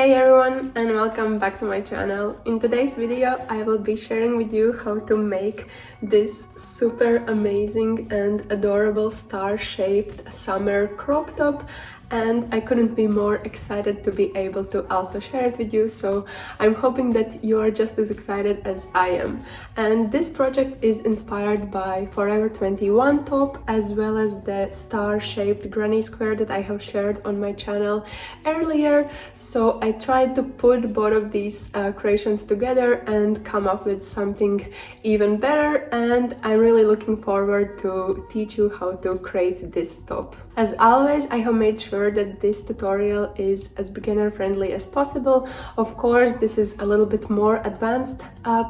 Hey everyone, and welcome back to my channel. In today's video I will be sharing with you how to make this super amazing and adorable star-shaped summer crop top, and I couldn't be more excited to be able to also share it with you, so I'm hoping that you are just as excited as I am. And this project is inspired by Forever 21 top as well as the star-shaped granny square that I have shared on my channel earlier. So I tried to put both of these creations together and come up with something even better, and I'm really looking forward to teach you how to create this top. As always, I have made sure that this tutorial is as beginner friendly as possible. Of course, this is a little bit more advanced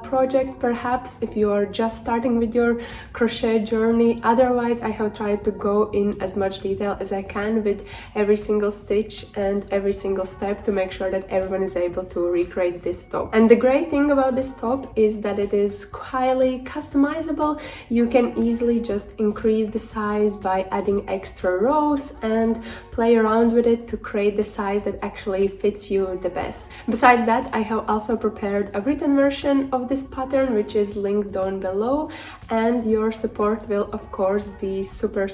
project perhaps if you are just starting with your crochet journey. Otherwise, I have tried to go in as much detail as I can with every single stitch and every single step to make sure that everyone is able to recreate this top. And the great thing about this top is that it is highly customizable. You can easily just increase the size by adding extra rows and play around with it to create the size that actually fits you the best. Besides that, I have also prepared a written version of this pattern, which is linked down below, and your support will of course be super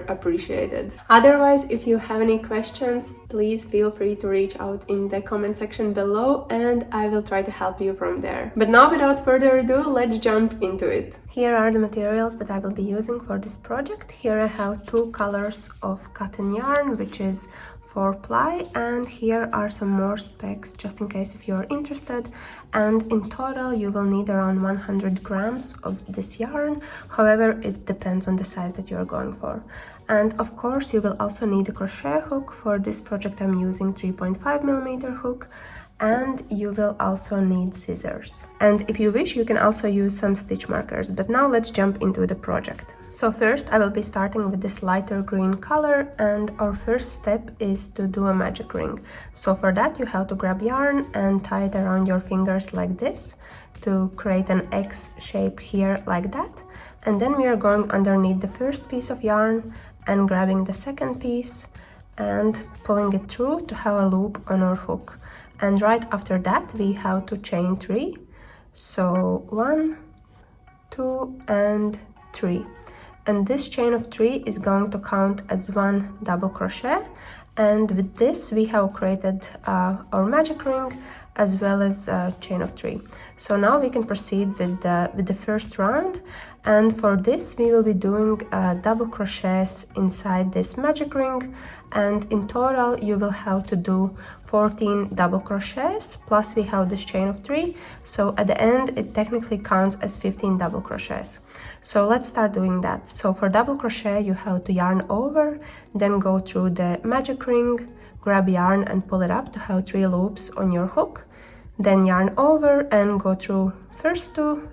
appreciated. Otherwise, if you have any questions, please feel free to reach out in the comment section below and I will try to help you from there. But now, without further ado, let's jump into it. Here are the materials that I will be using for this project. Here I have two colors of cotton yarn, which is 4-ply, and here are some more specs just in case if you're interested. And in total you will need around 100 grams of this yarn. However, it depends on the size that you're going for. And of course you will also need a crochet hook. For this project I'm using 3.5mm hook, and you will also need scissors. And if you wish, you can also use some stitch markers. But now let's jump into the project. So first I will be starting with this lighter green color, and our first step is to do a magic ring. So for that you have to grab yarn and tie it around your fingers like this to create an X shape here like that. And then we are going underneath the first piece of yarn and grabbing the second piece and pulling it through to have a loop on our hook. And right after that we have to chain 3. So 1, 2 and 3. And this chain of 3 is going to count as 1 double crochet, and with this we have created our magic ring as well as a chain of 3. So now we can proceed with the first round, and for this we will be doing double crochets inside this magic ring, and in total you will have to do 14 double crochets plus we have this chain of 3, so at the end it technically counts as 15 double crochets. So let's start doing that. So for double crochet you have to yarn over, then go through the magic ring, grab yarn and pull it up to have 3 loops on your hook, then yarn over and go through first 2,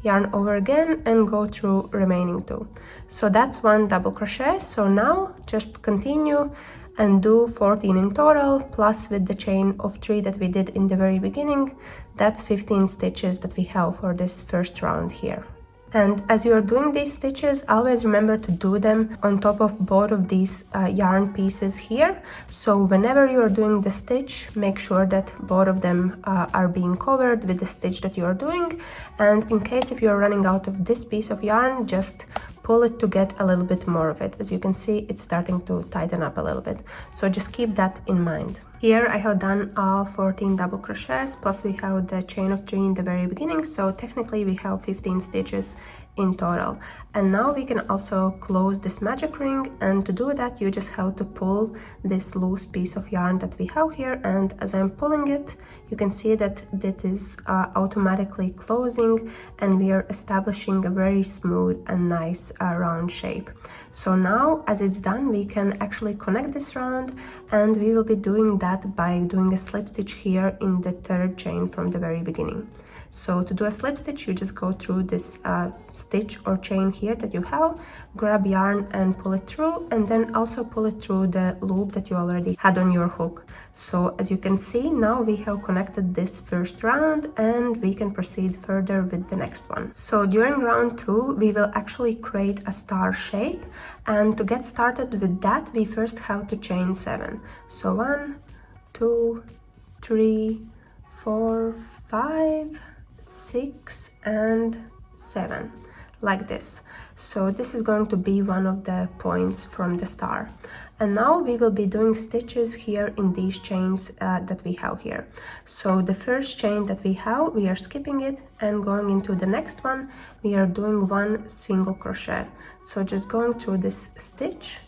yarn over again and go through remaining 2. So that's 1 double crochet. So now just continue and do 14 in total, plus with the chain of 3 that we did in the very beginning, that's 15 stitches that we have for this first round here. And as you are doing these stitches, always remember to do them on top of both of these yarn pieces here. So whenever you are doing the stitch, make sure that both of them are being covered with the stitch that you are doing. And in case if you are running out of this piece of yarn, just pull it to get a little bit more of it. As you can see, it's starting to tighten up a little bit. So just keep that in mind. Here I have done all 14 double crochets, plus we have the chain of 3 in the very beginning, so technically we have 15 stitches in total. And now we can also close this magic ring, and to do that you just have to pull this loose piece of yarn that we have here, and as I'm pulling it you can see that it is automatically closing, and we are establishing a very smooth and nice round shape. So now as it's done we can actually connect this round, and we will be doing that by doing a slip stitch here in the third chain from the very beginning. So to do a slip stitch you just go through this stitch or chain here that you have, grab yarn and pull it through, and then also pull it through the loop that you already had on your hook. So as you can see, now we have connected this first round and we can proceed further with the next one. So during round 2 we will actually create a star shape, and to get started with that we first have to chain 7. So 1, 2, 3, 4, 5, 6 and 7, like this. So this is going to be one of the points from the star. And now we will be doing stitches here in these chains that we have here. So the first chain that we have, we are skipping it and going into the next one, we are doing one single crochet. So just going through this stitch,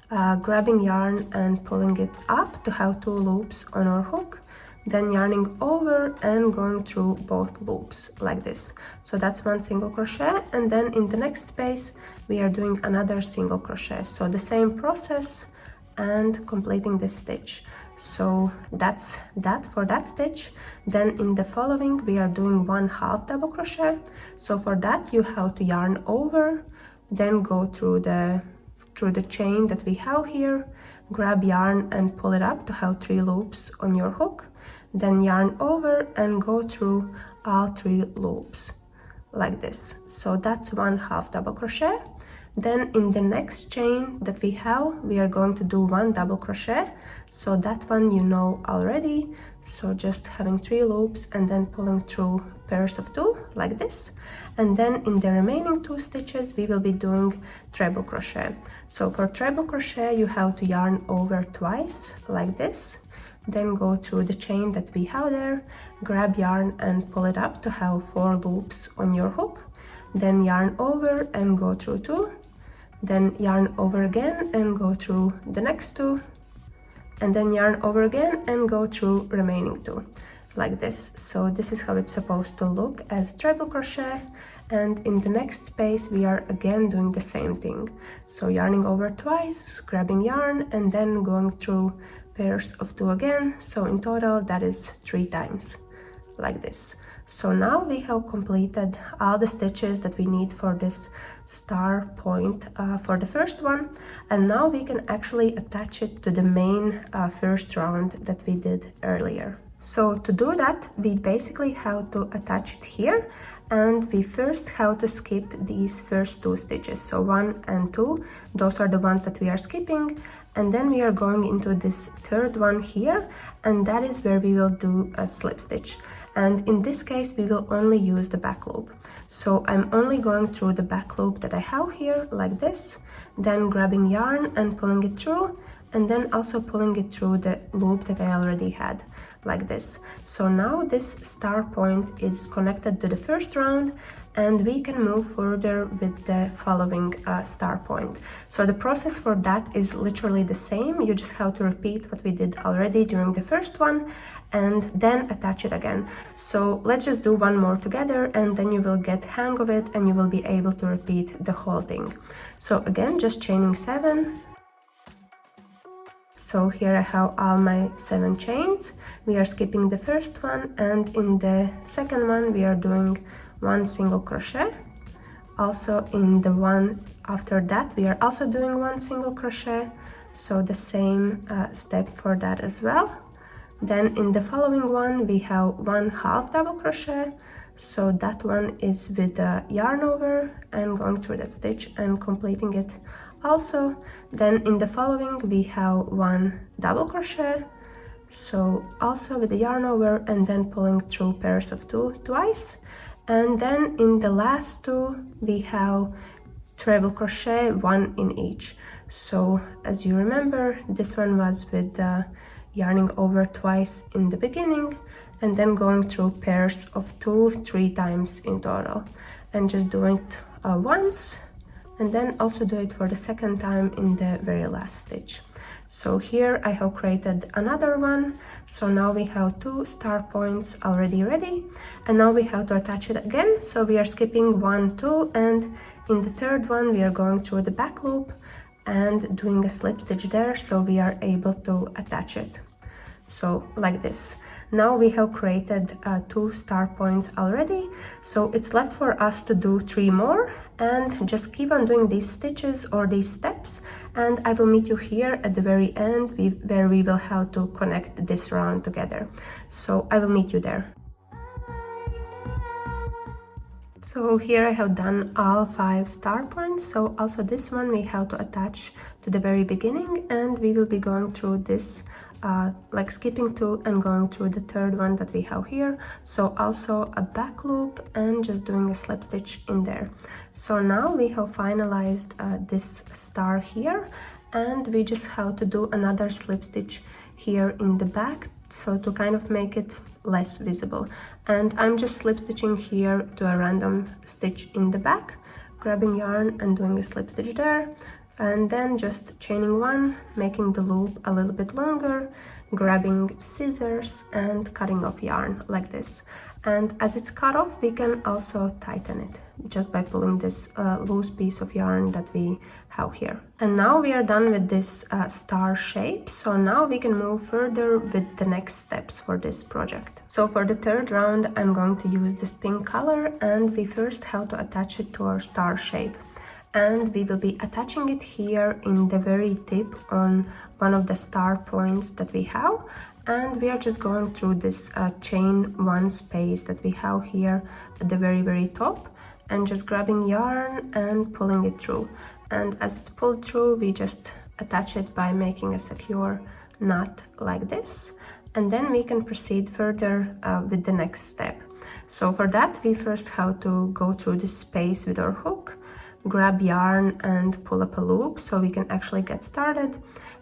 grabbing yarn and pulling it up to have 2 loops on our hook, then yarning over and going through both loops like this. So that's one single crochet, and then in the next space we are doing another single crochet. So the same process and completing this stitch. So that's that for that stitch. Then in the following we are doing 1/2 double crochet. So for that you have to yarn over, then go through the chain that we have here, grab yarn and pull it up to have 3 loops on your hook, then yarn over and go through all 3 loops like this. So that's 1/2 double crochet. Then in the next chain that we have, we are going to do 1 double crochet. So that one you know already. So just having 3 loops and then pulling through pairs of 2 like this. And then in the remaining 2 stitches we will be doing treble crochet. So for treble crochet you have to yarn over twice like this, then go through the chain that we have there, grab yarn and pull it up to have 4 loops on your hook, then yarn over and go through 2, then yarn over again and go through the next 2, and then yarn over again and go through remaining 2 like this. So this is how it's supposed to look as treble crochet. And in the next space we are again doing the same thing. So yarning over twice, grabbing yarn and then going through pairs of 2 again. So in total that is 3 times like this. So now we have completed all the stitches that we need for this star point for the first one, and now we can actually attach it to the main first round that we did earlier. So to do that we basically have to attach it here, and we first have to skip these first 2 stitches. So 1 and 2, those are the ones that we are skipping, and then we are going into this third one here, and that is where we will do a slip stitch. And in this case we will only use the back loop. So I'm only going through the back loop that I have here like this, then grabbing yarn and pulling it through, and then also pulling it through the loop that I already had like this. So now this star point is connected to the first round, and we can move further with the following star point. So the process for that is literally the same. You just have to repeat what we did already during the first one and then attach it again. So let's just do one more together, and then you will get hang of it and you will be able to repeat the whole thing. So again, just chaining 7. So here I have all my 7 chains. We are skipping the first one, and in the second one we are doing 1 single crochet. Also in the one after that we are also doing 1 single crochet, so the same step for that as well. Then in the following one we have 1/2 double crochet, so that one is with the yarn over and going through that stitch and completing it also. Then in the following we have 1 double crochet, so also with the yarn over and then pulling through pairs of 2 twice. And then in the last 2 we have treble crochet, 1 in each. So as you remember, this one was with the yarning over twice in the beginning and then going through pairs of 2-3 times in total, and just do it once and then also do it for the second time in the very last stitch. So here I have created another one. So now we have 2 star points already ready, and now we have to attach it again. So we are skipping 1, 2, and in the third one we are going through the back loop and doing a slip stitch there, so we are able to attach it. So like this. Now we have created 2 star points already, so it's left for us to do 3 more, and just keep on doing these stitches or these steps, and I will meet you here at the very end where we will have to connect this round together. So I will meet you there. So here I have done all 5 star points, so also this one we have to attach to the very beginning, and we will be going through this like skipping 2 and going through the 3rd one that we have here. So also a back loop and just doing a slip stitch in there. So now we have finalized this star here, and we just have to do another slip stitch here in the back, so to kind of make it less visible. And I'm just slip stitching here to a random stitch in the back, grabbing yarn and doing a slip stitch there, and then just chaining 1, making the loop a little bit longer, grabbing scissors and cutting off yarn like this. And as it's cut off, we can also tighten it just by pulling this loose piece of yarn that we have here. And now we are done with this star shape, so now we can move further with the next steps for this project. So for the 3rd round, I'm going to use this pink color, and we first have to attach it to our star shape. And we will be attaching it here in the very tip on one of the star points that we have, and we are just going through this chain 1 space that we have here at the very top, and just grabbing yarn and pulling it through. And as it's pulled through, we just attach it by making a secure knot like this, and then we can proceed further with the next step. So for that, we first have to go through this space with our hook, grab yarn and pull up a loop so we can actually get started,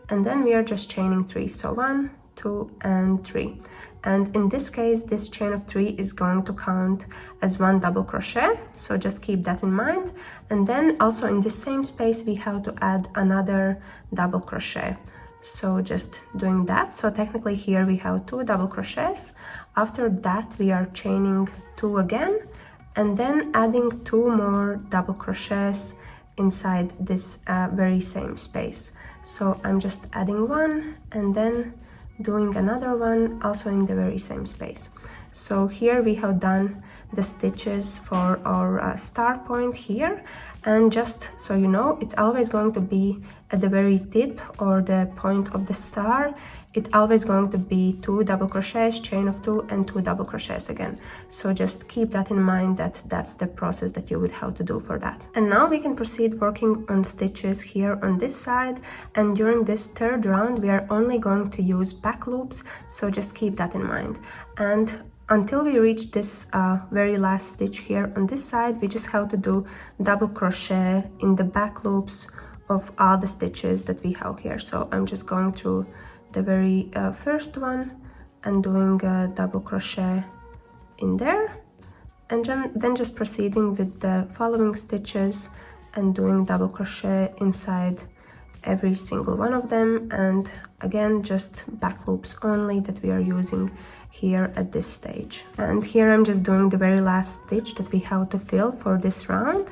and then we are just chaining 3. So 1, 2 and 3, and in this case this chain of 3 is going to count as 1 double crochet, so just keep that in mind. And then also in the same space we have to add another double crochet, so just doing that. So technically here we have 2 double crochets. After that we are chaining 2 again, and then adding 2 more double crochets inside this very same space. So I'm just adding 1 and then doing another one also in the very same space. So here we have done the stitches for our star point here, and just so you know, it's always going to be at the very tip or the point of the star. It's always going to be 2 double crochets, chain of 2 and 2 double crochets again. So just keep that in mind, that that's the process that you would have to do for that. And now we can proceed working on stitches here on this side, and during this 3rd round we are only going to use back loops, so just keep that in mind. And until we reach this very last stitch here on this side, we just have to do double crochet in the back loops of all the stitches that we have here. So I'm just going through the very first one and doing a double crochet in there, and then just proceeding with the following stitches and doing double crochet inside every single one of them. And again, just back loops only that we are using here at this stage. And here I'm just doing the very last stitch that we have to fill for this round,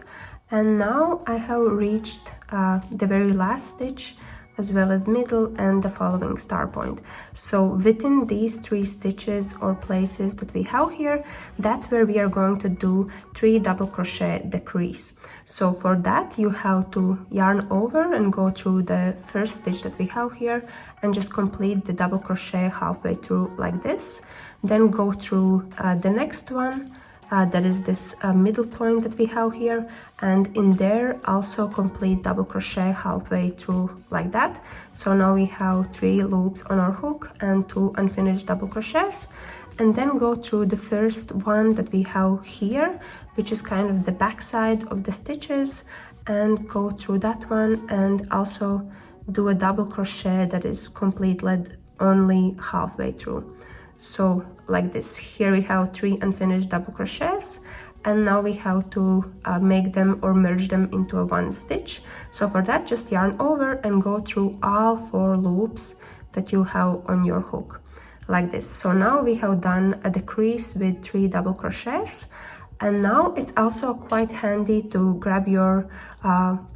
and now I have reached the very last stitch as well as middle and the following star point. So within these 3 stitches or places that we have here, that's where we are going to do 3 double crochet decrease. So for that you have to yarn over and go through the first stitch that we have here and just complete the double crochet halfway through like this, then go through the next one, that is this middle point that we have here, and in there also complete double crochet halfway through like that. So now we have 3 loops on our hook and 2 unfinished double crochets, and then go through the first one that we have here, which is kind of the back side of the stitches, and go through that one and also do a double crochet that is completed only halfway through. So like this, here we have 3 unfinished double crochets, and now we have to make them or merge them into a 1 stitch. So for that, just yarn over and go through all 4 loops that you have on your hook like this. So now we have done a decrease with 3 double crochets, and now it's also quite handy to grab your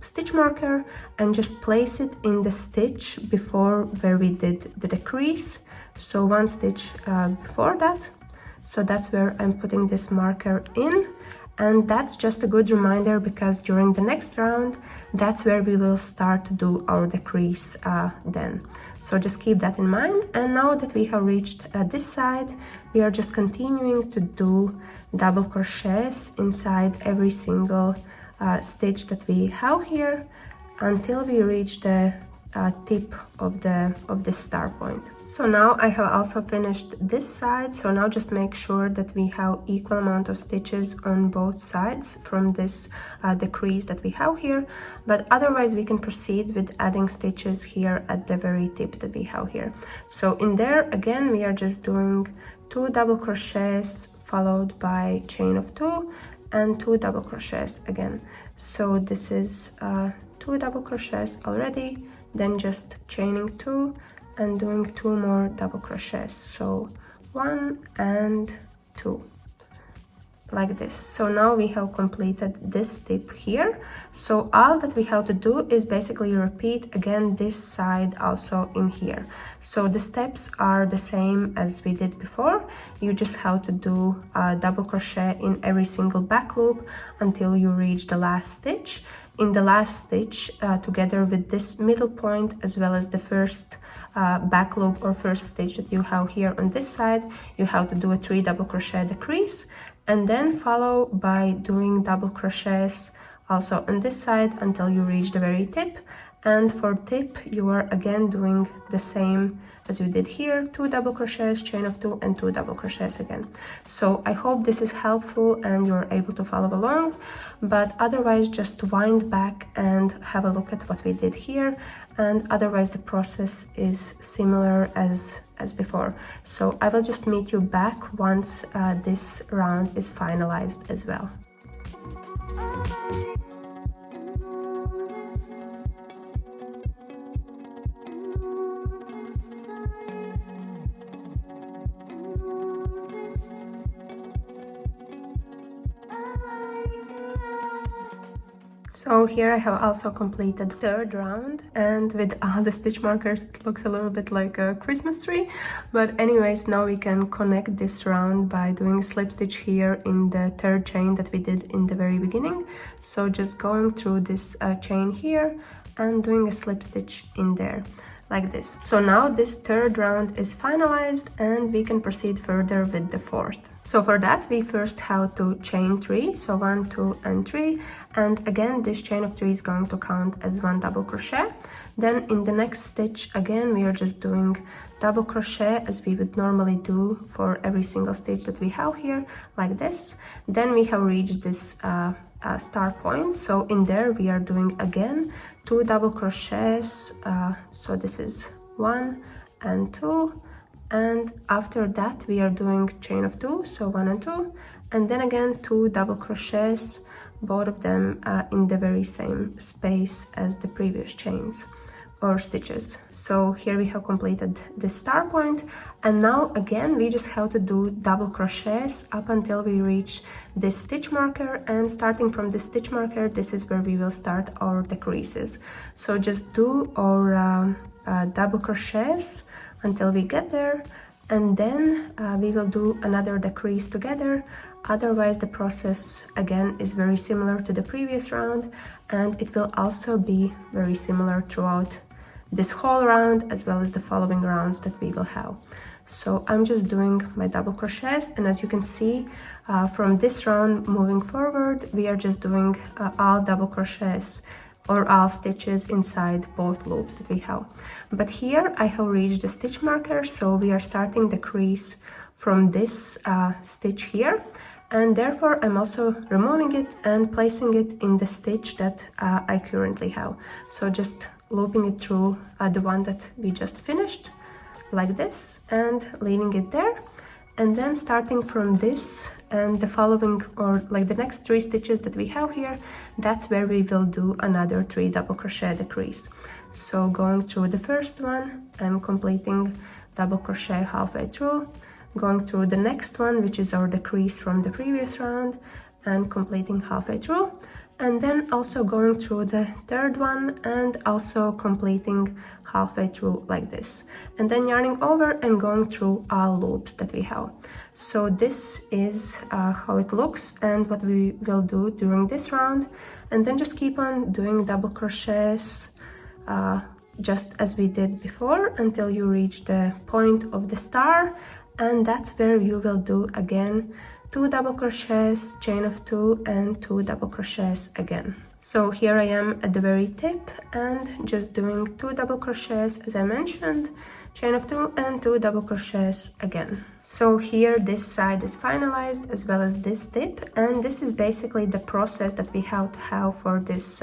stitch marker and just place it in the stitch before where we did the decrease. So 1 stitch before that, so that's where I'm putting this marker in, And that's just a good reminder, because during the next round, that's where we will start to do our decrease then. So just keep that in mind. And now that we have reached this side, we are just continuing to do double crochets inside every single stitch that we have here until we reach the tip of the star point. So now I have also finished this side, so now just make sure that we have equal amount of stitches on both sides from this decrease that we have here, but otherwise we can proceed with adding stitches here at the very tip that we have here. So in there again we are just doing 2 double crochets followed by chain of 2 and 2 double crochets again. So this is 2 double crochets already, then just chaining 2 and doing 2 more double crochets, so 1 and 2, like this. So now we have completed this tip here. So all that we have to do is basically repeat again this side also in here. So the steps are the same as we did before. You just have to do a double crochet in every single back loop until you reach the last stitch. In the last stitch, together with this middle point as well as the first back loop or first stitch that you have here on this side, you have to do a 3 double crochet decrease, and then follow by doing double crochets also on this side until you reach the very tip. And for tip, you are again doing the same as you did here, 2 double crochets, chain of 2 and 2 double crochets again. So I hope this is helpful and you're able to follow along, but otherwise just wind back and have a look at what we did here, and otherwise the process is similar as before. So I will just meet you back once this round is finalized as well. So here I have also completed third round, and with all the stitch markers it looks a little bit like a Christmas tree, but anyways, now we can connect this round by doing slip stitch here in the third chain that we did in the very beginning. So just going through this chain here and doing a slip stitch in there like this. So now this third round is finalized and we can proceed further with the fourth. So for that we first have to chain 3, so 1, 2 and 3, and again this chain of 3 is going to count as 1 double crochet. Then in the next stitch again we are just doing double crochet as we would normally do for every single stitch that we have here, like this. Then we have reached this star point, so in there we are doing again 2 double crochets, so this is 1 and 2, and after that we are doing chain of 2, so 1 and 2, and then again 2 double crochets, both of them in the very same space as the previous chains or stitches. So here we have completed the star point, and now again we just have to do double crochets up until we reach this stitch marker, and starting from this stitch marker, this is where we will start our decreases. So just do our double crochets until we get there, and then we will do another decrease together. Otherwise the process again is very similar to the previous round, and it will also be very similar throughout this whole round as well as the following rounds that we will have. So I'm just doing my double crochets, and as you can see from this round moving forward, we are just doing all double crochets or all stitches inside both loops that we have. But here I have reached the stitch marker, so we are starting the crease from this stitch here, and therefore I'm also removing it and placing it in the stitch that I currently have. So just looping it through the one that we just finished like this and leaving it there, and then starting from this and the following, or like the next 3 stitches that we have here, that's where we will do another 3 double crochet decrease. So going through the first one and completing double crochet halfway through, going through the next one, which is our decrease from the previous round, and completing halfway through, and then also going through the third one and also completing halfway through like this, and then yarning over and going through all loops that we have. So this is how it looks and what we will do during this round, and then just keep on doing double crochets just as we did before until you reach the point of the star, and that's where you will do again 2 double crochets, chain of 2 and 2 double crochets again. So here I am at the very tip and just doing 2 double crochets as I mentioned, chain of 2 and 2 double crochets again. So here this side is finalized as well as this tip, and this is basically the process that we have to have for this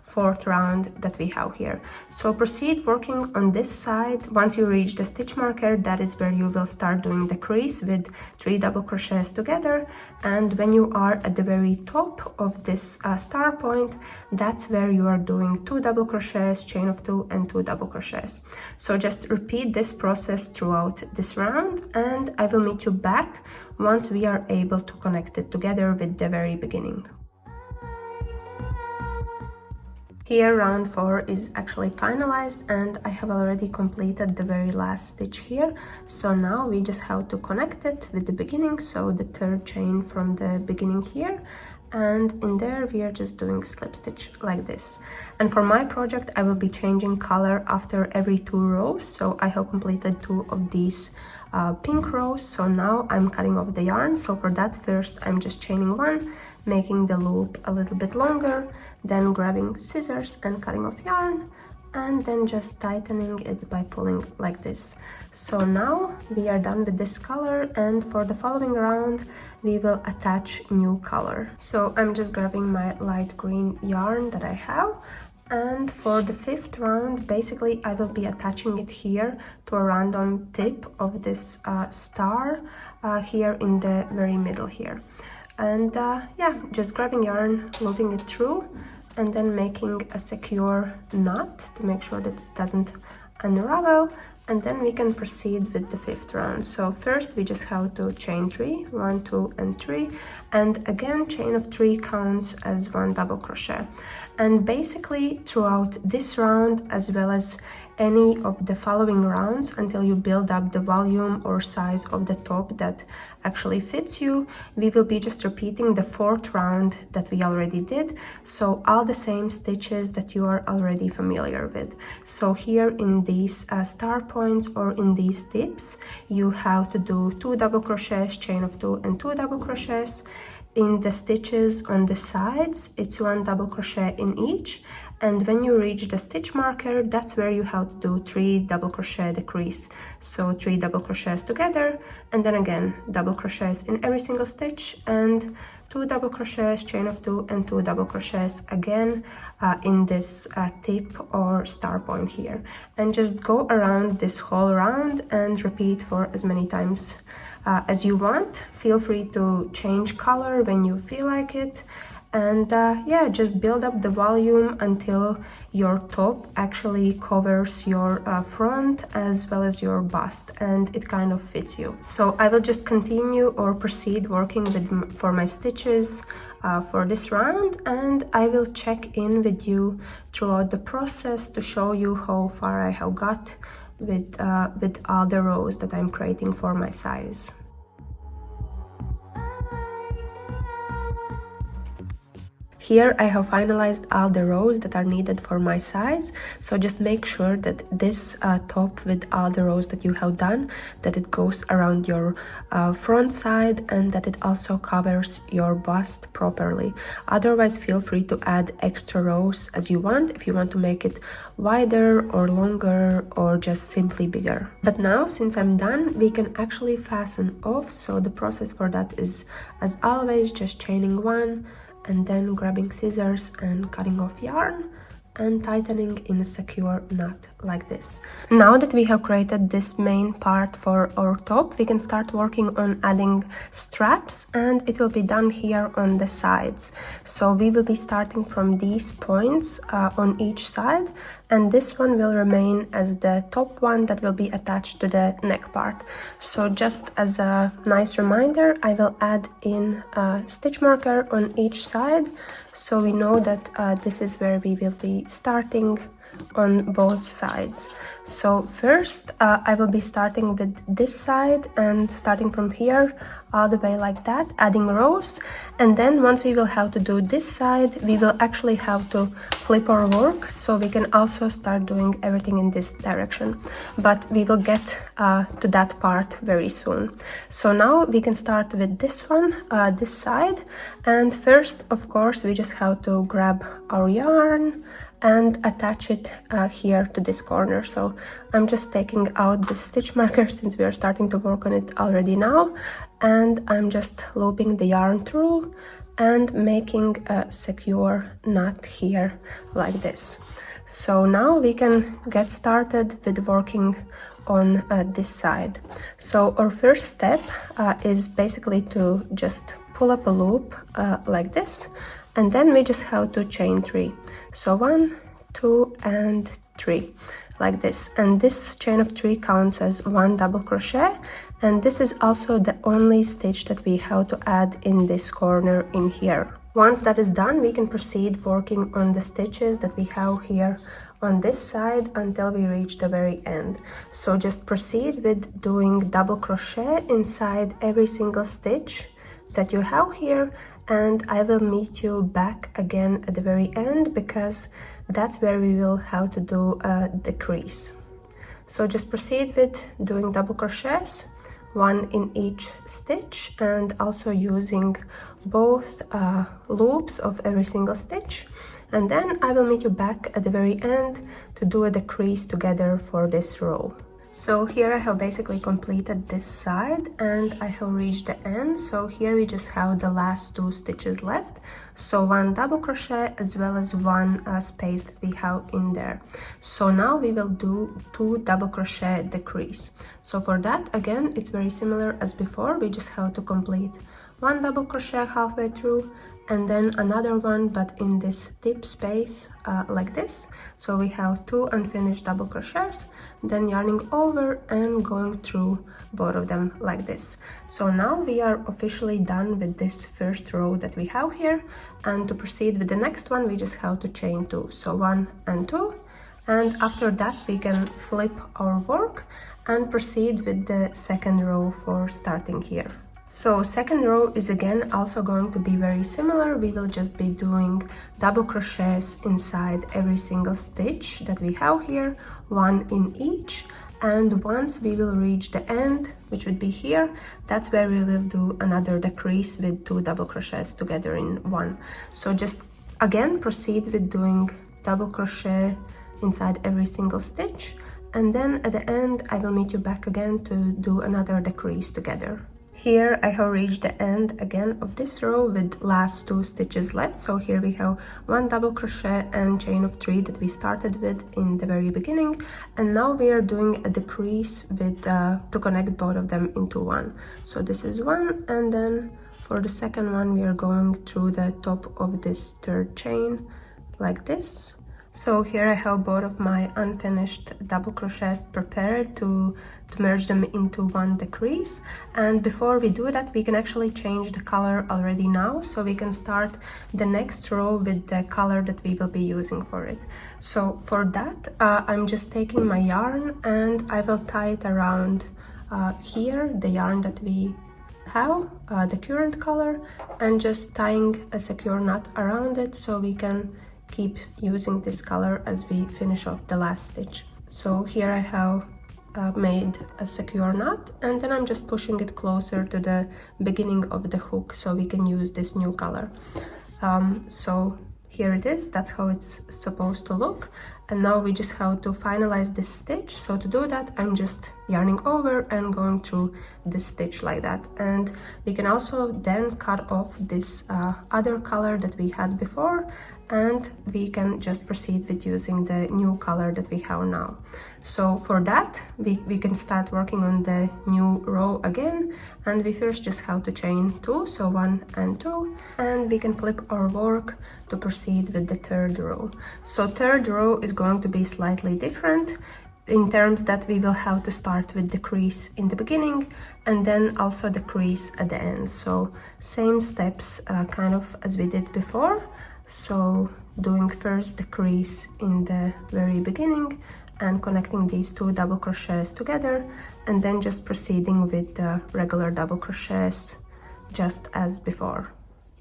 fourth round that we have here. So proceed working on this side. Once you reach the stitch marker, that is where you will start doing the crease with 3 double crochets together, and when you are at the very top of this star point, that's where you are doing 2 double crochets, chain of 2 and 2 double crochets. So just repeat this process throughout this round, and I will meet you back once we are able to connect it together with the very beginning. Here round 4 is actually finalized and I have already completed the very last stitch here. So now we just have to connect it with the beginning, so the third chain from the beginning here, and in there we are just doing slip stitch like this. And for my project I will be changing color after every 2 rows, so I have completed 2 of these pink rows. So now I'm cutting off the yarn. So for that, first I'm just chaining 1, making the loop a little bit longer, then grabbing scissors and cutting off yarn, and then just tightening it by pulling like this. So now we are done with this color, and for the following round we will attach new color. So I'm just grabbing my light green yarn that I have, and for the 5th round basically I will be attaching it here to a random tip of this star here in the very middle here. And yeah, just grabbing yarn, looping it through, and then making a secure knot to make sure that it doesn't unravel, and then we can proceed with the 5th round. So first we just have to chain 3, 1, 2 and 3, and again chain of 3 counts as 1 double crochet. And basically throughout this round as well as any of the following rounds until you build up the volume or size of the top that actually fits you, we will be just repeating the 4th round that we already did, so all the same stitches that you are already familiar with. So here in these star points or in these tips you have to do 2 double crochets, chain of 2 and 2 double crochets. In the stitches on the sides it's 1 double crochet in each, and when you reach the stitch marker, that's where you have to do 3 double crochet decrease. So 3 double crochets together, and then again double crochets in every single stitch, and 2 double crochets, chain of 2 and 2 double crochets again in this tip or star point here, and just go around this whole round and repeat for as many times as you want. Feel free to change color when you feel like it, and yeah, just build up the volume until your top actually covers your front as well as your bust and it kind of fits you. So I will just continue or proceed working with for my stitches for this round, and I will check in with you throughout the process to show you how far I have got with all the rows that I'm creating for my size. Here I have finalized all the rows that are needed for my size, so just make sure that this top with all the rows that you have done, that it goes around your front side and that it also covers your bust properly. Otherwise feel free to add extra rows as you want, if you want to make it wider or longer or just simply bigger. But now since I'm done, we can actually fasten off, so the process for that is as always just chaining 1 and then grabbing scissors and cutting off yarn and tightening in a secure knot like this. Now that we have created this main part for our top, we can start working on adding straps, and it will be done here on the sides. So we will be starting from these points on each side, and this one will remain as the top one that will be attached to the neck part. So just as a nice reminder, I will add in a stitch marker on each side so we know that this is where we will be starting on both sides. So first I will be starting with this side and starting from here all the way like that, adding rows, and then once we will have to do this side, we will actually have to flip our work, so we can also start doing everything in this direction, but we will get to that part very soon. So now we can start with this one, this side, and first of course we just have to grab our yarn and attach it here to this corner. So I'm just taking out the stitch marker since we are starting to work on it already now, and I'm just looping the yarn through and making a secure knot here like this. So now we can get started with working on this side. So our first step is basically to just pull up a loop like this, and then we just have to chain 3. So 1, 2 and 3 like this, and this chain of 3 counts as 1 double crochet, and this is also the only stitch that we have to add in this corner in here. Once that is done, we can proceed working on the stitches that we have here on this side until we reach the very end. So just proceed with doing double crochet inside every single stitch that you have here, and I will meet you back again at the very end, because that's where we will have to do a decrease. So just proceed with doing double crochets, 1 in each stitch, and also using both loops of every single stitch, and then I will meet you back at the very end to do a decrease together for this row. So here I have basically completed this side and I have reached the end. So here we just have the last 2 stitches left, so 1 double crochet as well as 1 space that we have in there. So now we will do 2 double crochet decrease. So for that, again, it's very similar as before. We just have to complete 1 double crochet halfway through and then another one, but in this dip space like this. So we have 2 unfinished double crochets, then yarning over and going through both of them like this. So now we are officially done with this first row that we have here, and to proceed with the next one we just have to chain 2, so 1 and 2, and after that we can flip our work and proceed with the second row for starting here. So second row is again also going to be very similar. We will just be doing double crochets inside every single stitch that we have here, 1 in each, and once we will reach the end, which would be here, that's where we will do another decrease with 2 double crochets together in 1. So just again proceed with doing double crochet inside every single stitch, and then at the end I will meet you back again to do another decrease together. Here I have reached the end again of this row with last 2 stitches left. So here we have 1 double crochet and chain of 3 that we started with in the very beginning, and now we are doing a decrease with to connect both of them into 1. So this is 1, and then for the second one we are going through the top of this third chain like this. So here I have both of my unfinished double crochets prepared to merge them into 1 decrease, and before we do that we can actually change the color already now, so we can start the next row with the color that we will be using for it. So for that I'm just taking my yarn and I will tie it around here, the yarn that we have, the current color, and just tying a secure knot around it so we can keep using this color as we finish off the last stitch. So here I have made a secure knot, and then I'm just pushing it closer to the beginning of the hook so we can use this new color. So here it is, that's how it's supposed to look, and now we just have to finalize this stitch. So to do that I'm just yarning over and going through this stitch like that, and we can also then cut off this other color that we had before, and we can just proceed with using the new color that we have now. So for that we can start working on the new row again, and we first just have to chain 2, so 1 and 2, and we can flip our work to proceed with the third row. So third row is going to be slightly different in terms that we will have to start with decrease in the beginning and then also decrease at the end. So same steps kind of as we did before. So doing first the crease in the very beginning and connecting these two double crochets together, and then just proceeding with the regular double crochets just as before.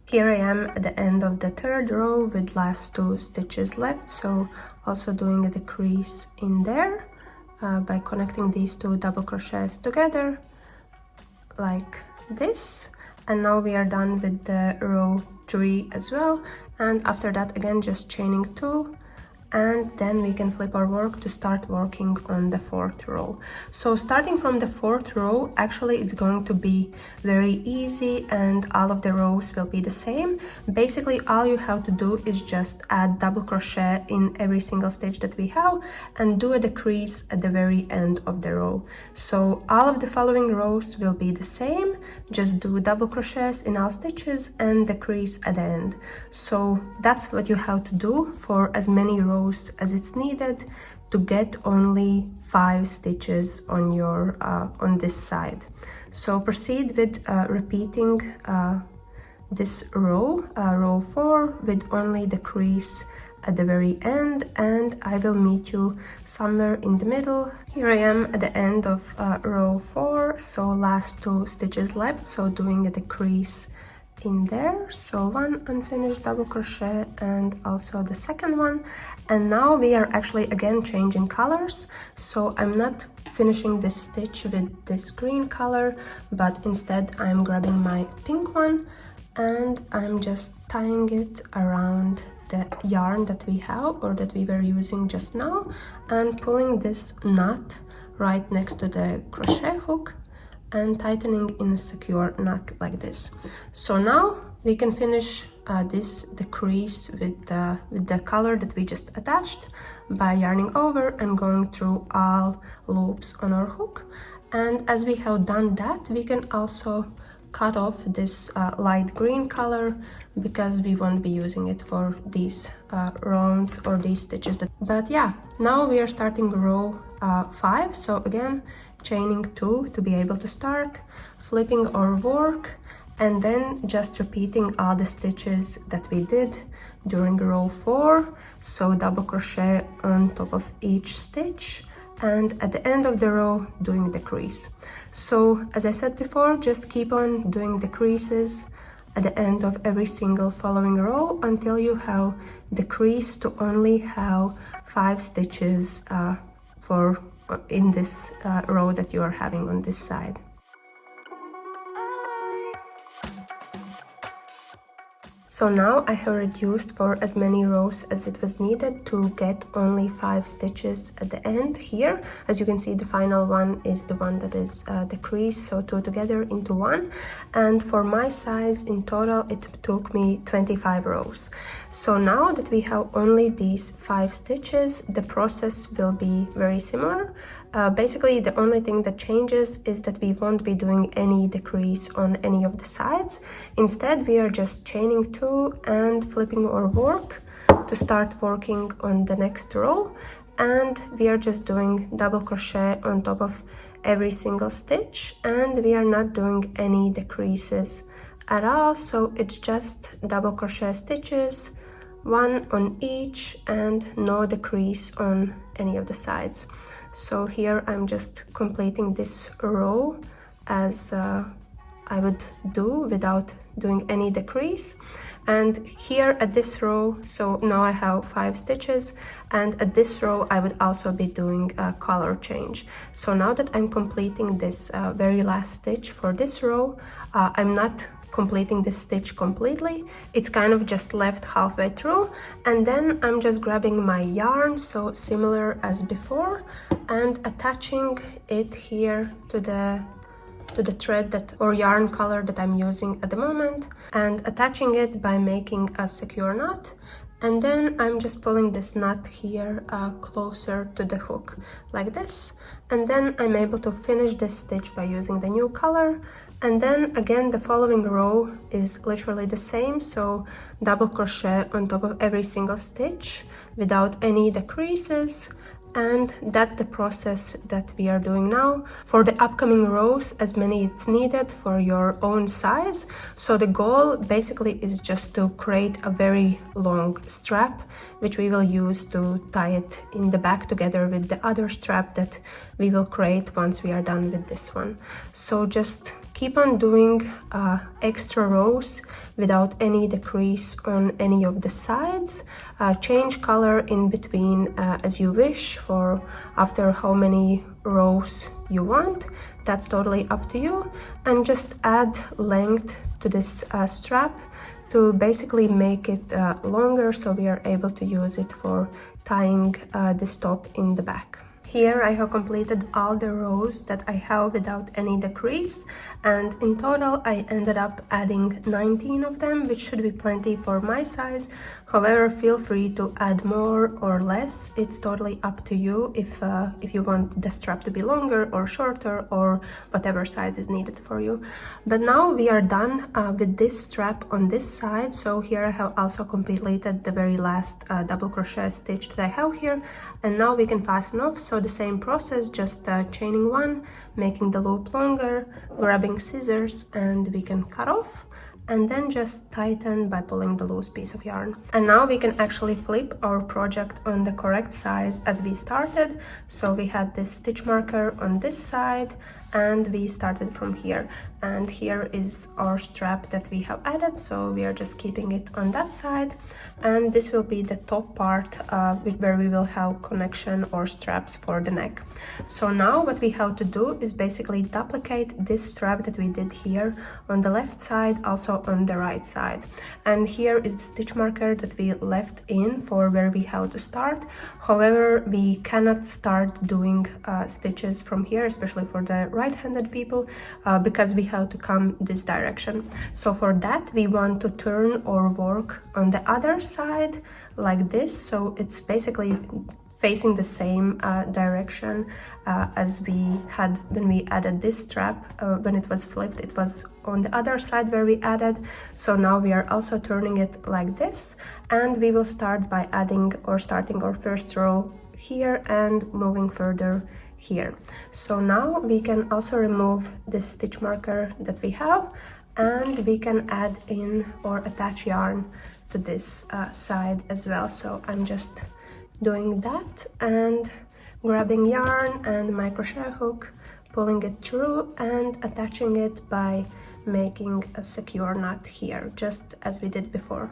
Here I am at the end of the third row with last 2 stitches left, so also doing the crease in there by connecting these 2 double crochets together like this. And now we are done with the row 3 as well, and after that again just chaining 2, and then we can flip our work to start working on the 4th row. So starting from the 4th row, actually it's going to be very easy and all of the rows will be the same. Basically all you have to do is just add double crochet in every single stitch that we have and do a decrease at the very end of the row. So all of the following rows will be the same, just do double crochets in all stitches and decrease at the end. So that's what you have to do for as many rows as it's needed to get only 5 stitches on your on this side. So proceed with repeating this row, row 4, with only the crease at the very end, and I will meet you somewhere in the middle. Here I am at the end of row 4, so last 2 stitches left, so doing a decrease in there, so 1 unfinished double crochet and also the second one. And now we are actually again changing colors, so I'm not finishing this stitch with this green color, but instead I'm grabbing my pink one and I'm just tying it around the yarn that we have or that we were using just now, and pulling this knot right next to the crochet hook and tightening in a secure knot like this. So now we can finish this decrease with the color that we just attached by yarning over and going through all loops on our hook. And as we have done that, we can also cut off this light green color because we won't be using it for these rounds or these stitches. But yeah, now we are starting row 5, so again chaining 2 to be able to start, flipping our work, and then just repeating all the stitches that we did during row 4, so double crochet on top of each stitch, and at the end of the row doing the crease. So as I said before, just keep on doing the creases at the end of every single following row until you have decreased to only have 5 stitches in this row that you are having on this side. So now I have reduced for as many rows as it was needed to get only 5 stitches at the end here. As you can see, the final one is the one that is decreased, so 2 together into 1. And for my size in total, it took me 25 rows. So now that we have only these 5 stitches, the process will be very similar. Basically, the only thing that changes is that we won't be doing any decrease on any of the sides. Instead, we are just chaining 2 and flipping our work to start working on the next row. And we are just doing double crochet on top of every single stitch, and we are not doing any decreases at all. So it's just double crochet stitches, 1 on each, and no decrease on any of the sides. So here I'm just completing this row as I would do without doing any decrease. And here at this row, so now I have 5 stitches, and at this row I would also be doing a color change. So now that I'm completing this very last stitch for this row, I'm not completing this stitch completely, it's kind of just left halfway through, and then I'm just grabbing my yarn, so similar as before, and attaching it here to the thread that or yarn color that I'm using at the moment, and attaching it by making a secure knot. And then I'm just pulling this knot here closer to the hook like this, and then I'm able to finish this stitch by using the new color. And then again the following row is literally the same, so double crochet on top of every single stitch without any decreases, And that's the process that we are doing now. For the upcoming rows, as many as needed for your own size. So the goal basically is just to create a very long strap, which we will use to tie it in the back together with the other strap that we will create once we are done with this one. So just keep on doing extra rows without any decrease on any of the sides. Change color in between as you wish for after how many rows you want. That's totally up to you. And just add length to this strap to basically make it longer, so we are able to use it for tying this top in the back. Here I have completed all the rows that I have without any decrease, and in total I ended up adding 19 of them, which should be plenty for my size. However, feel free to add more or less. It's totally up to you if you want the strap to be longer or shorter or whatever size is needed for you. But now we are done with this strap on this side. So here I have also completed the very last double crochet stitch that I have here, and now we can fasten off. So the same process, just chaining one, making the loop longer, grabbing scissors, and we can cut off, and then just tighten by pulling the loose piece of yarn. And now we can actually flip our project on the correct size as we started. So we had this stitch marker on this side, and we started from here, and here is our strap that we have added, so we are just keeping it on that side, and this will be the top part where we will have connection or straps for the neck. So now what we have to do is basically duplicate this strap that we did here on the left side, also on the right side. And here is the stitch marker that we left in for where we have to start. However, we cannot start doing stitches from here, especially for the right-handed people, because we have to come this direction. So for that we want to turn our work on the other side like this, so it's basically facing the same direction as we had when we added this strap. When it was flipped, it was on the other side where we added. So now we are also turning it like this, and we will start by adding or starting our first row here and moving further here. So now we can also remove this stitch marker that we have, and we can add in or attach yarn to this side as well. So I'm just doing that and grabbing yarn and my crochet hook, pulling it through and attaching it by making a secure knot here, just as we did before,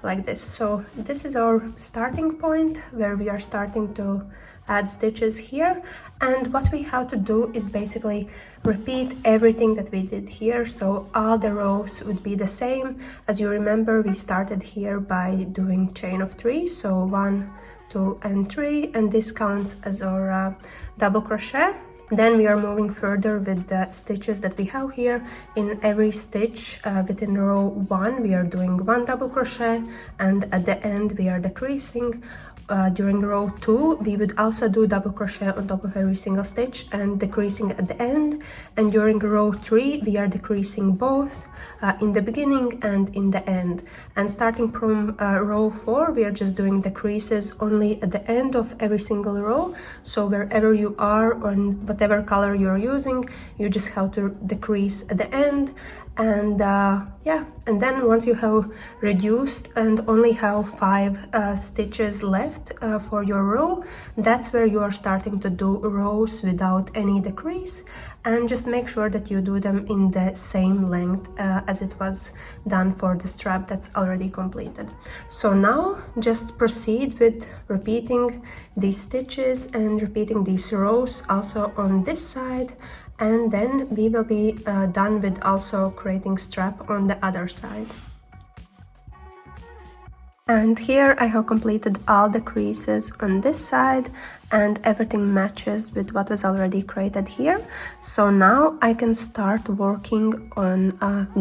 like this. So this is our starting point where we are starting to add stitches here, and what we have to do is basically repeat everything that we did here. So all the rows would be the same. As you remember, we started here by doing chain of 3, so 1, 2 and 3, and this counts as our double crochet. Then we are moving further with the stitches that we have here. In every stitch within row 1 we are doing 1 double crochet, and at the end we are decreasing. During row 2 we would also do double crochet on top of every single stitch and decreasing at the end, and during row 3 we are decreasing both in the beginning and in the end. And starting from row 4 we are just doing decreases only at the end of every single row. So wherever you are on whatever color you're using, you just have to decrease at the end. And yeah, and then once you have reduced and only have 5 stitches left for your row, that's where you are starting to do rows without any decrease, and just make sure that you do them in the same length as it was done for the strap that's already completed. So now just proceed with repeating these stitches and repeating these rows also on this side, and then we will be done with also creating strap on the other side. And here I have completed all the creases on this side, and everything matches with what was already created here. So now I can start working on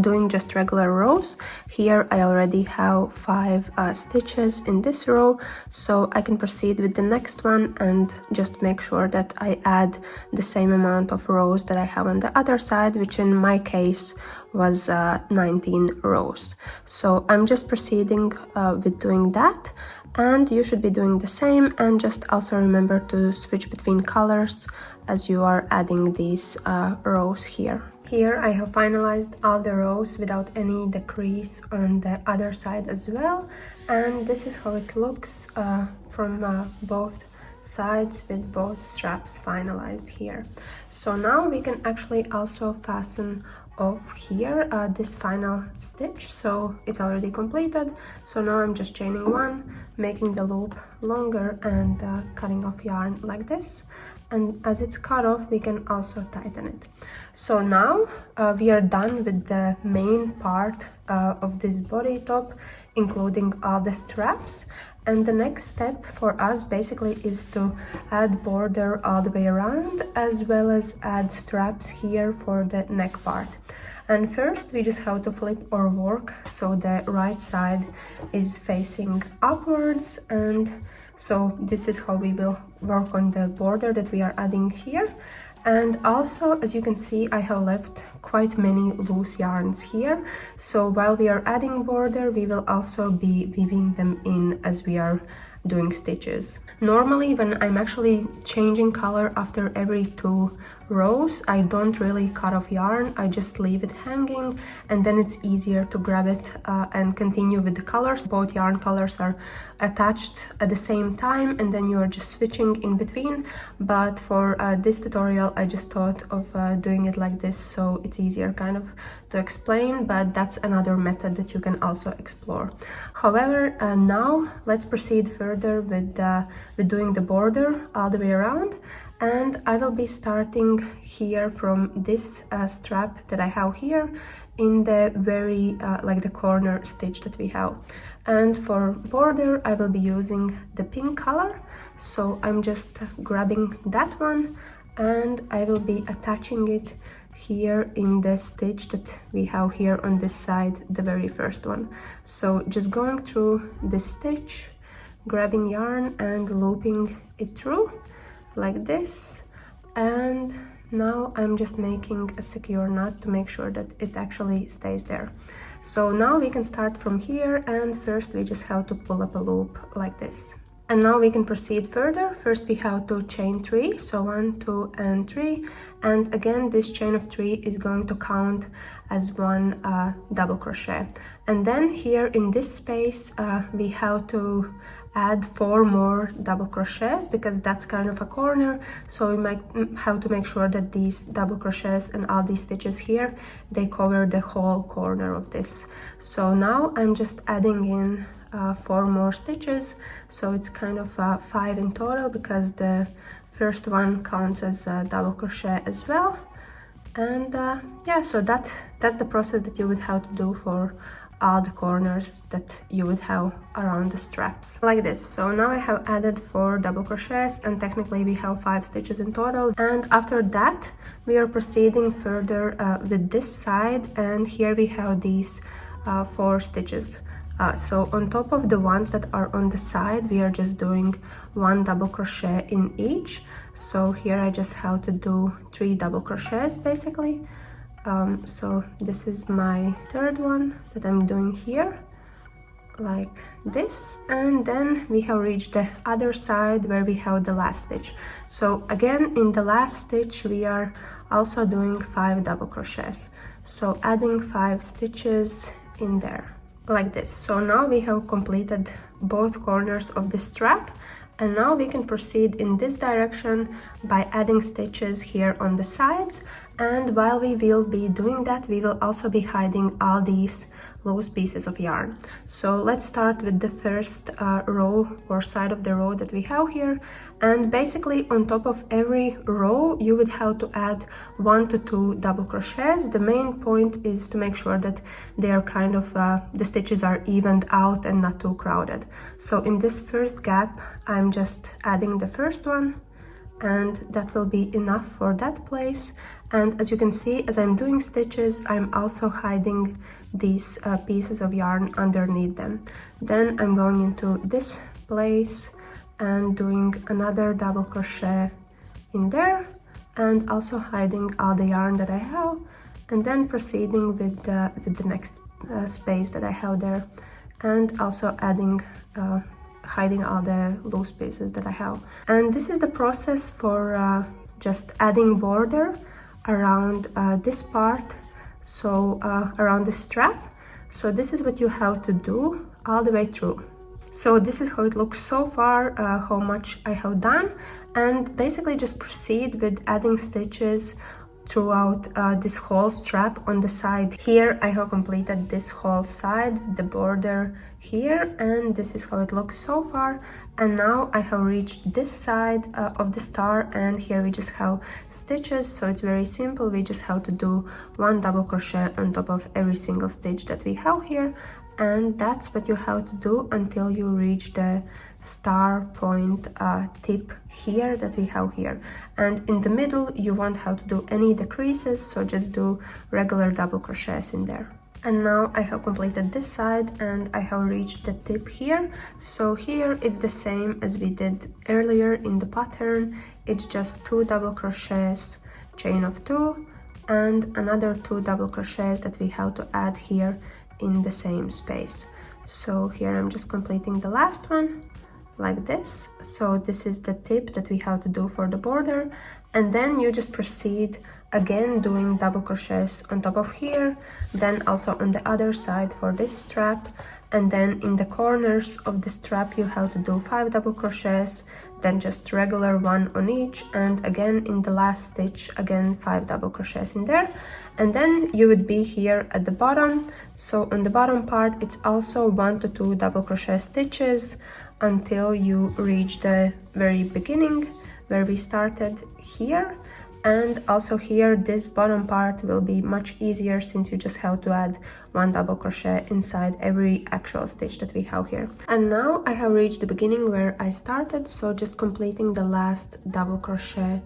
doing just regular rows. Here I already have 5 stitches in this row, so I can proceed with the next one and just make sure that I add the same amount of rows that I have on the other side, which in my case was 19 rows. So I'm just proceeding with doing that. And you should be doing the same, and just also remember to switch between colors as you are adding these rows here. Here I have finalized all the rows without any decrease on the other side as well, and this is how it looks from both sides with both straps finalized here. So now we can actually also fasten off here this final stitch, so it's already completed. So now I'm just chaining one, making the loop longer, and cutting off yarn like this, and as it's cut off we can also tighten it. So now we are done with the main part of this body top, including all the straps. And the next step for us basically is to add border all the way around, as well as add straps here for the neck part. And first we just have to flip our work so the right side is facing upwards, and so this is how we will work on the border that we are adding here. And also, as you can see, I have left quite many loose yarns here, so while we are adding border we will also be weaving them in as we are doing stitches. Normally when I'm actually changing color after every 2 rows, I don't really cut off yarn, I just leave it hanging, and then it's easier to grab it and continue with the colors. Both yarn colors are attached at the same time, and then you're just switching in between. But for this tutorial I just thought of doing it like this, so it's easier kind of to explain, but that's another method that you can also explore. However, now let's proceed further with doing the border all the way around. And I will be starting here from this strap that I have here in the very like the corner stitch that we have. And for border I will be using the pink color, so I'm just grabbing that one and I will be attaching it here in the stitch that we have here on this side, the very first one. So just going through this stitch, grabbing yarn and looping it through like this, and now I'm just making a secure knot to make sure that it actually stays there. So now we can start from here, and first we just have to pull up a loop like this. And now we can proceed further. First we have to chain 3, so 1, 2 and 3, and again this chain of 3 is going to count as one double crochet. And then here in this space we have to add 4 more double crochets, because that's kind of a corner, so we might have to make sure that these double crochets and all these stitches here, they cover the whole corner of this. So now I'm just adding in 4 more stitches, so it's kind of 5 in total, because the first one counts as a double crochet as well. And yeah, so that's the process that you would have to do for all the corners that you would have around the straps like this. So now I have added 4 double crochets, and technically we have 5 stitches in total. And after that we are proceeding further with this side, and here we have these 4 stitches. So on top of the ones that are on the side, we are just doing 1 double crochet in each. So here I just have to do 3 double crochets basically. So this is my 3rd one that I'm doing here like this, and then we have reached the other side where we have the last stitch. So again in the last stitch we are also doing 5 double crochets, so adding 5 stitches in there like this. So now we have completed both corners of the strap, and now we can proceed in this direction by adding stitches here on the sides. And while we will be doing that, we will also be hiding all these loose pieces of yarn. So let's start with the first row or side of the row that we have here, and basically on top of every row you would have to add 1 to 2 double crochets. The main point is to make sure that they are kind of the stitches are evened out and not too crowded. So in this first gap I'm just adding the first one, and that will be enough for that place. And as you can see, as I'm doing stitches, I'm also hiding these pieces of yarn underneath them. Then I'm going into this place and doing another double crochet in there, and also hiding all the yarn that I have, and then proceeding with the next space that I have there, and also adding hiding all the loose pieces that I have. And this is the process for just adding border around this part, so around the strap. So this is what you have to do all the way through. So this is how it looks so far, how much I have done, and basically just proceed with adding stitches throughout this whole strap on the side. Here I have completed this whole side with the border here, and this is how it looks so far. And now I have reached this side of the star, and here we just have stitches, so it's very simple. We just have to do 1 double crochet on top of every single stitch that we have here, and that's what you have to do until you reach the star point tip here that we have here. And in the middle you won't have to do any decreases, so just do regular double crochets in there. And now I have completed this side and I have reached the tip here. So here it's the same as we did earlier in the pattern. It's just 2 double crochets, chain of 2, and another 2 double crochets that we have to add here in the same space. So here I'm just completing the last one like this. So this is the tip that we have to do for the border, and then you just proceed again doing double crochets on top of here, then also on the other side for this strap, and then in the corners of the strap you have to do 5 double crochets, then just regular 1 on each, and again in the last stitch again 5 double crochets in there, and then you would be here at the bottom. So on the bottom part it's also 1 to 2 double crochet stitches until you reach the very beginning where we started here. And also here this bottom part will be much easier since you just have to add 1 double crochet inside every actual stitch that we have here. And now I have reached the beginning where I started, so just completing the last double crochet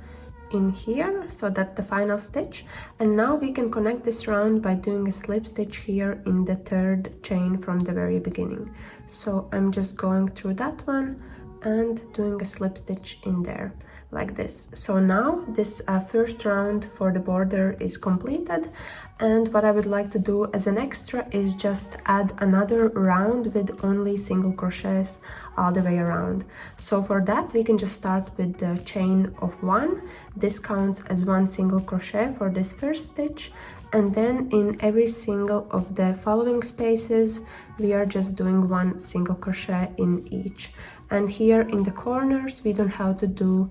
in here. So that's the final stitch, and now we can connect this round by doing a slip stitch here in the 3rd chain from the very beginning. So I'm just going through that one and doing a slip stitch in there like this. So now this first round for the border is completed, and what I would like to do as an extra is just add another round with only single crochets all the way around. So for that we can just start with the chain of 1. This counts as 1 single crochet for this first stitch, and then in every single of the following spaces we are just doing 1 single crochet in each. And here in the corners we don't have to do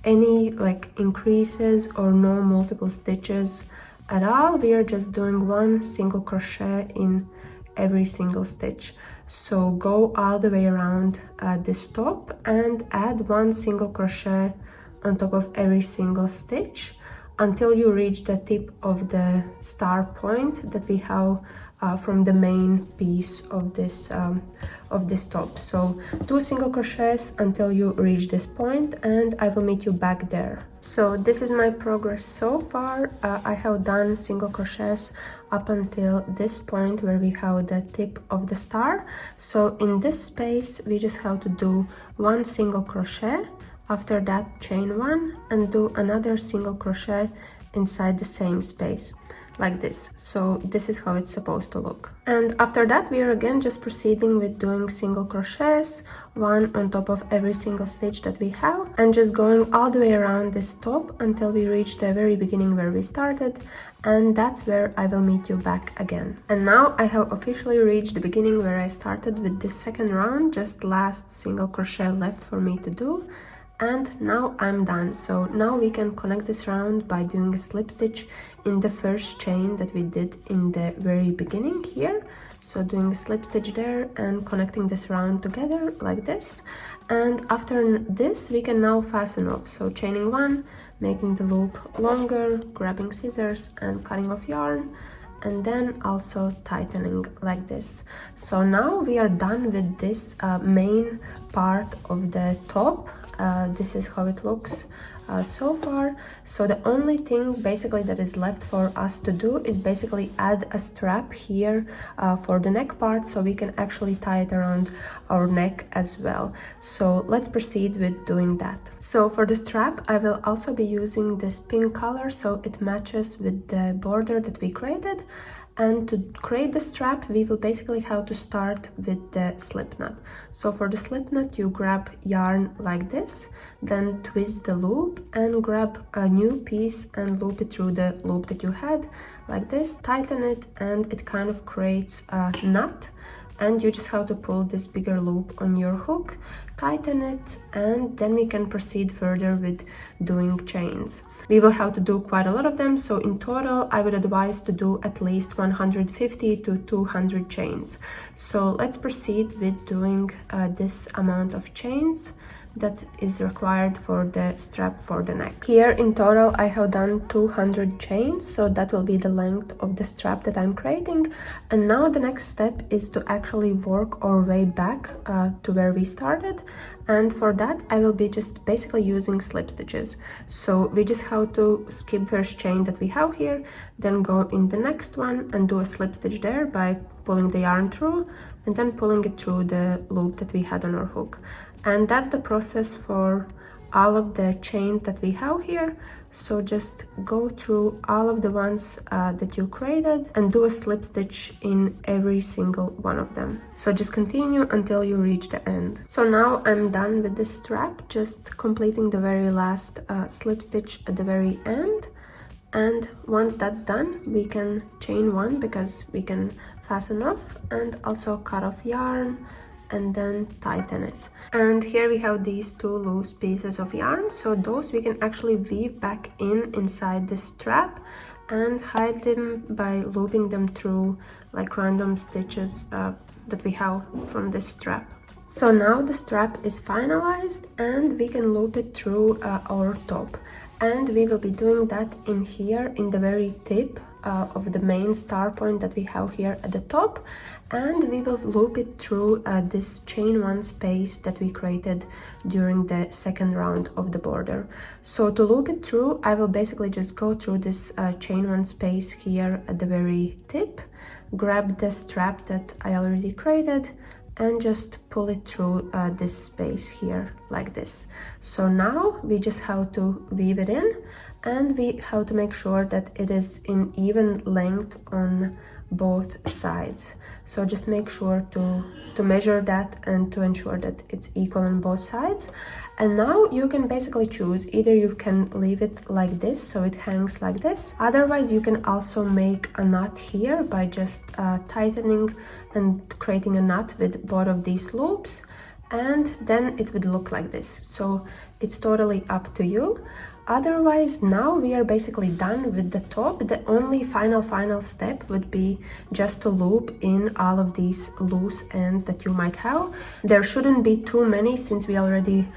any like increases or no multiple stitches at all. We are just doing 1 single crochet in every single stitch. So go all the way around this top and add 1 single crochet on top of every single stitch until you reach the tip of the star point that we have from the main piece of this top. So 2 single crochets until you reach this point, and I will meet you back there. So this is my progress so far. I have done single crochets up until this point where we have the tip of the star. So in this space we just have to do 1 single crochet, after that chain 1 and do another single crochet inside the same space like this. So this is how it's supposed to look. And after that we are again just proceeding with doing single crochets, 1 on top of every single stitch that we have, and just going all the way around this top until we reach the very beginning where we started, and that's where I will meet you back again. And now I have officially reached the beginning where I started with this second round, just last single crochet left for me to do. And now I'm done. So now we can connect this round by doing a slip stitch in the first chain that we did in the very beginning here. So doing a slip stitch there and connecting this round together like this. And after this we can now fasten off. So chaining 1, making the loop longer, grabbing scissors and cutting off yarn, and then also tightening like this. So now we are done with this main part of the top. This is how it looks so far. So the only thing basically that is left for us to do is basically add a strap here for the neck part, so we can actually tie it around our neck as well. So let's proceed with doing that. So for the strap I will also be using this pink color, so it matches with the border that we created. And to create the strap, we will basically have to start with the slip knot. So for the slip knot, you grab yarn like this, then twist the loop and grab a new piece and loop it through the loop that you had like this, tighten it, and it kind of creates a knot. And you just have to pull this bigger loop on your hook, tighten it, and then we can proceed further with doing chains. We will have to do quite a lot of them, so in total I would advise to do at least 150 to 200 chains. So let's proceed with doing this amount of chains that is required for the strap for the neck. Here in total I have done 200 chains, so that will be the length of the strap that I'm creating. And now the next step is to actually work our way back to where we started, and for that I will be just basically using slip stitches. So we just have to skip first chain that we have here, then go in the next one and do a slip stitch there by pulling the yarn through and then pulling it through the loop that we had on our hook. And that's the process for all of the chains that we have here. So just go through all of the ones that you created and do a slip stitch in every single one of them. So just continue until you reach the end. So now I'm done with this strap, just completing the very last slip stitch at the very end. And once that's done, we can chain one because we can fasten off and also cut off yarn and then tighten it. And here we have these two loose pieces of yarn, so those we can actually weave back inside the strap and hide them by looping them through like random stitches that we have from this strap. So now the strap is finalized and we can loop it through our top, and we will be doing that in here in the very tip of the main star point that we have here at the top, and we will loop it through this chain one space that we created during the second round of the border. So to loop it through, I will basically just go through this chain one space here at the very tip, grab the strap that I already created and just pull it through this space here like this. So now we just have to weave it in, and we have to make sure that it is in even length on both sides. So just make sure to measure that and to ensure that it's equal on both sides. And now you can basically choose, either you can leave it like this so it hangs like this, otherwise you can also make a knot here by just tightening and creating a knot with both of these loops, and then it would look like this. So it's totally up to you. Otherwise, now we are basically done with the top. The only final step would be just to loop in all of these loose ends that you might have. There shouldn't be too many since we already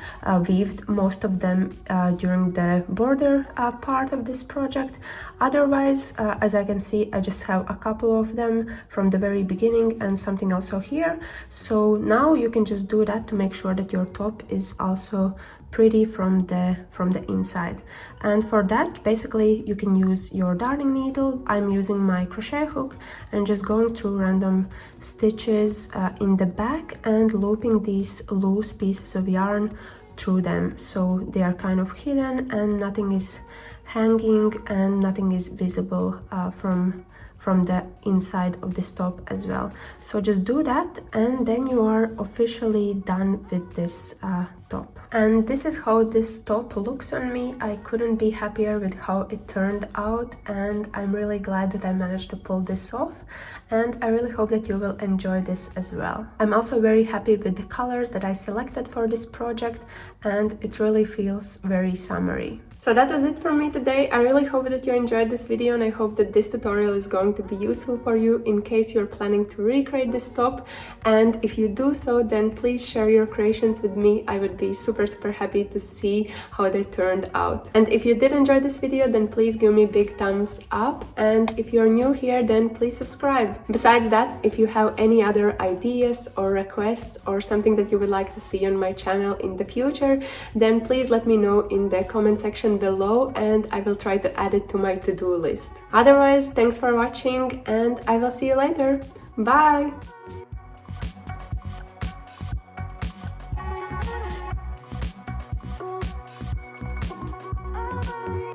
weaved most of them during the border part of this project. Otherwise, as I can see, I just have a couple of them from the very beginning and something also here. So now you can just do that to make sure that your top is also pretty from the inside. And for that, basically you can use your darning needle. I'm using my crochet hook and just going through random stitches in the back and looping these loose pieces of yarn through them, so they are kind of hidden and nothing is hanging and nothing is visible from the inside of this top as well. So just do that and then you are officially done with this top. And this is how this top looks on me. I couldn't be happier with how it turned out, and I'm really glad that I managed to pull this off, and I really hope that you will enjoy this as well. I'm also very happy with the colors that I selected for this project, and it really feels very summery. So that is it for me today. I really hope that you enjoyed this video, and I hope that this tutorial is going to be useful for you in case you're planning to recreate this top. And if you do so, then please share your creations with me. I would be super happy to see how they turned out. And if you did enjoy this video, then please give me a big thumbs up. And if you're new here, then please subscribe. Besides that, if you have any other ideas or requests or something that you would like to see on my channel in the future, then please let me know in the comment section below and I will try to add it to my to-do list. Otherwise, thanks for watching and I will see you later. Bye! Oh,